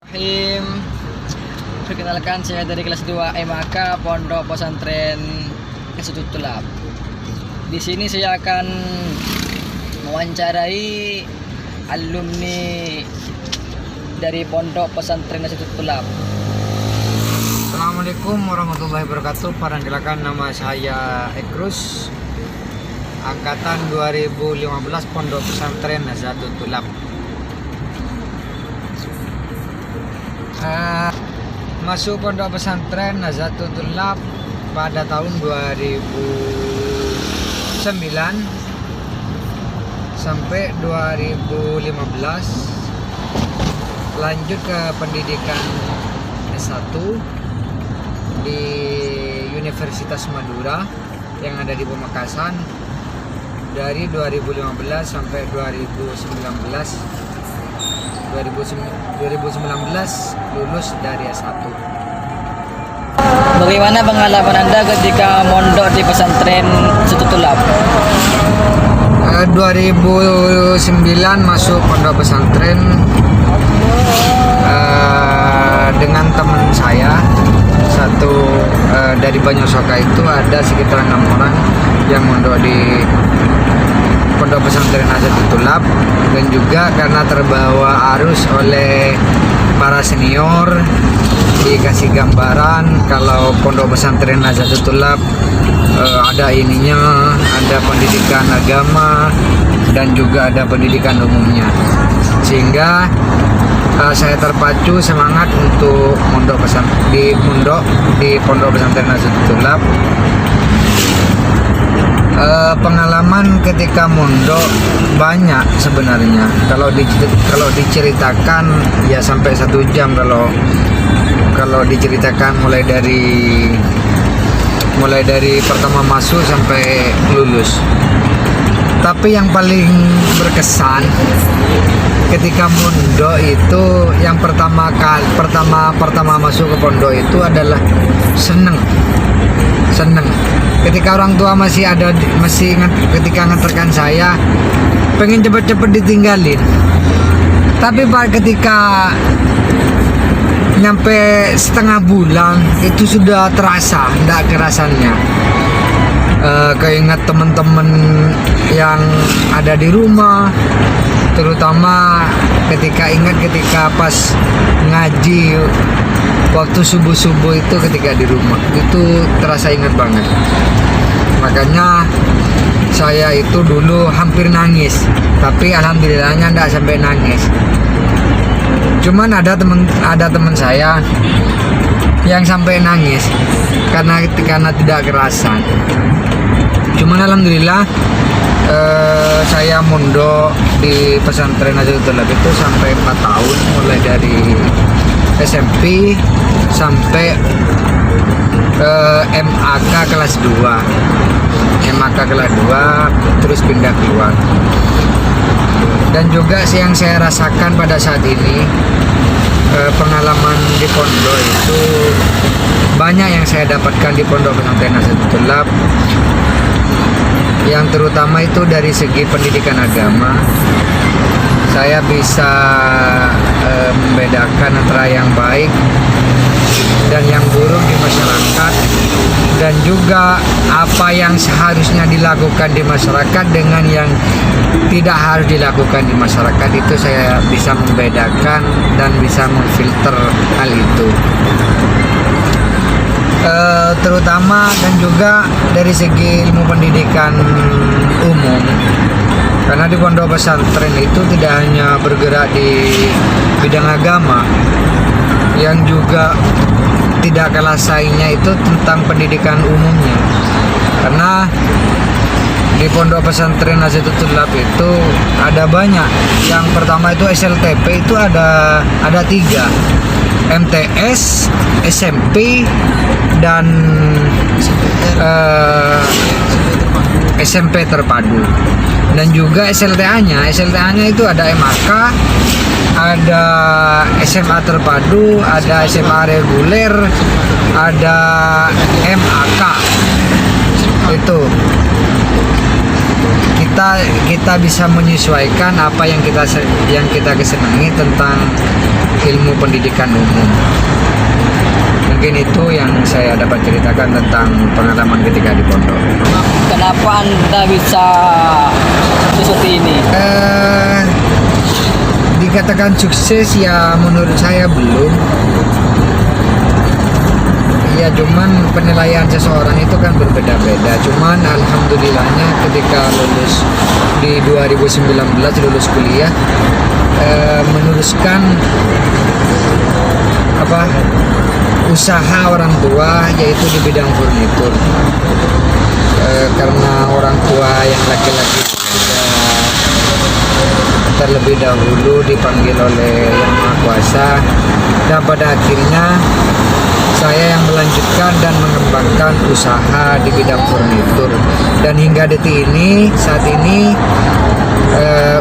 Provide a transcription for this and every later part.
Bismillahirrahmanirrahim. Perkenalkan, saya dari kelas 2 MAK Pondok Pesantren Institut Lab. Di sini saya akan mewawancarai alumni dari Pondok Pesantren Institut Lab. Assalamualaikum warahmatullahi wabarakatuh. Perkenalkan, nama saya Ekrus, angkatan 2015 Pondok Pesantren Institut Lab. Masuk Pondok Pesantren Nazatul Lab pada tahun 2009 sampai 2015, lanjut ke pendidikan S1 di Universitas Madura yang ada di Pamekasan dari 2015 sampai 2019 lulus dari S1. Bagaimana pengalaman Anda ketika mondok di pesantren Institut Lab? 2009 masuk pondok pesantren dengan teman saya satu, dari Banyosoka. Itu ada sekitar 6 orang yang mondok di Pondok Pesantren Institut Lab, dan juga karena terbawa arus oleh para senior, dikasih gambaran kalau Pondok Pesantren Institut Lab ada ininya, ada pendidikan agama dan juga ada pendidikan umumnya, sehingga saya terpacu semangat untuk mondok di Pondok Pesantren Institut Lab. Pengalaman ketika mondok banyak sebenarnya. Kalau diceritakan ya sampai 1 jam kalau diceritakan mulai dari pertama masuk sampai lulus. Tapi yang paling berkesan ketika mondok itu, yang pertama masuk ke pondok itu adalah seneng. Ketika orang tua masih ketika nganterkan saya, pengen cepet-cepet ditinggalin. Tapi ketika nyampe setengah bulan itu sudah terasa, enggak kerasannya. Keinget teman-teman yang ada di rumah, terutama ketika pas ngaji waktu subuh-subuh itu, ketika di rumah itu terasa ingat banget. Makanya saya itu dulu hampir nangis, tapi alhamdulillahnya enggak sampai nangis. Cuman ada teman saya yang sampai nangis karena tidak kerasan. Cuman alhamdulillah saya mondok di pesantren Institut Lab itu sampai 4 tahun, mulai dari SMP sampai MAK kelas 2. Terus pindah keluar. Dan juga yang saya rasakan pada saat ini, pengalaman di pondok itu banyak yang saya dapatkan di Pondok Pesantren Institut Lab, yang terutama itu dari segi pendidikan agama. Saya bisa membedakan antara yang baik dan yang buruk di masyarakat, dan juga apa yang seharusnya dilakukan di masyarakat dengan yang tidak harus dilakukan di masyarakat. Itu saya bisa membedakan dan bisa memfilter hal itu, terutama dan juga dari segi ilmu pendidikan umum. Karena di pondok pesantren itu tidak hanya bergerak di bidang agama, yang juga tidak kalah saingnya itu tentang pendidikan umumnya. Karena di Pondok Pesantren Institut Lab itu ada banyak. Yang pertama itu SLTP itu ada 3, MTS, SMP, dan SMP terpadu. Dan juga SLTA-nya itu ada MAK, ada SMA terpadu, ada SMA reguler, ada MAK. Itu kita bisa menyesuaikan apa yang kita kesenangi tentang ilmu pendidikan umum. Mungkin itu yang saya dapat ceritakan tentang pengalaman ketika di pondok. Kenapa Anda bisa seperti ini? Dikatakan sukses ya menurut saya belum. Ya cuman penilaian seseorang itu kan berbeda-beda. Cuman alhamdulillahnya ketika lulus di 2019 lulus kuliah, meneruskan usaha orang tua, yaitu di bidang furnitur. Karena orang tua yang laki-laki terlebih dahulu dipanggil oleh Yang Maha Kuasa, dan pada akhirnya saya yang melanjutkan dan mengembangkan usaha di bidang furnitur. Dan hingga detik ini, saat ini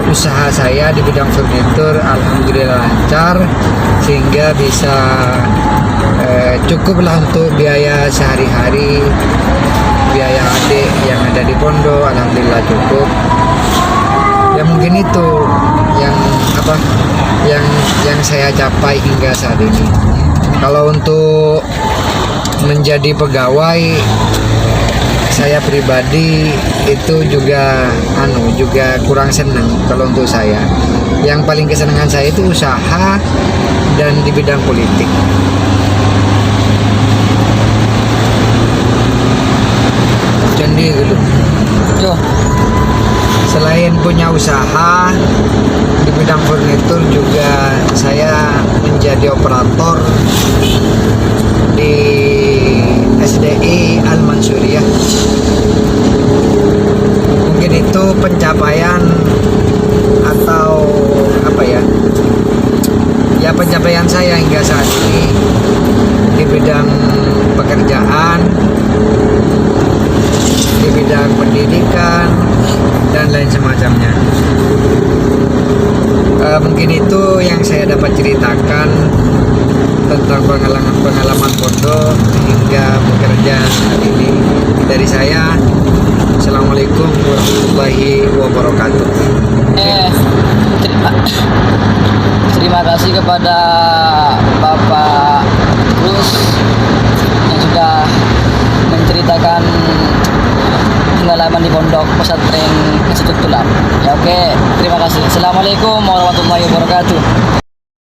usaha saya di bidang furnitur alhamdulillah lancar, sehingga bisa cukuplah untuk biaya sehari-hari, biaya adik yang ada di pondok alhamdulillah cukup. Ya mungkin itu yang saya capai hingga saat ini. Kalau untuk menjadi pegawai, saya pribadi itu juga kurang senang. Kalau untuk saya, yang paling kesenangan saya itu usaha dan di bidang politik. Jadi dulu. Selain punya usaha di bidang furnitur, juga saya menjadi operator di SDI Al Mansuriyah. Mungkin itu pencapaian atau pencapaian saya hingga saat ini di bidang pekerjaan, di bidang pendidikan dan lain semacamnya. Mungkin itu yang saya dapat ceritakan tentang pengalaman pondok hingga bekerja saat ini. Dari saya, Assalamualaikum warahmatullahi wabarakatuh. Terima kasih kepada Bapak Rus yang sudah menceritakan pengalaman di pondok pesantren Institut Tulab. Ya, oke, terima kasih. Assalamualaikum warahmatullahi wabarakatuh.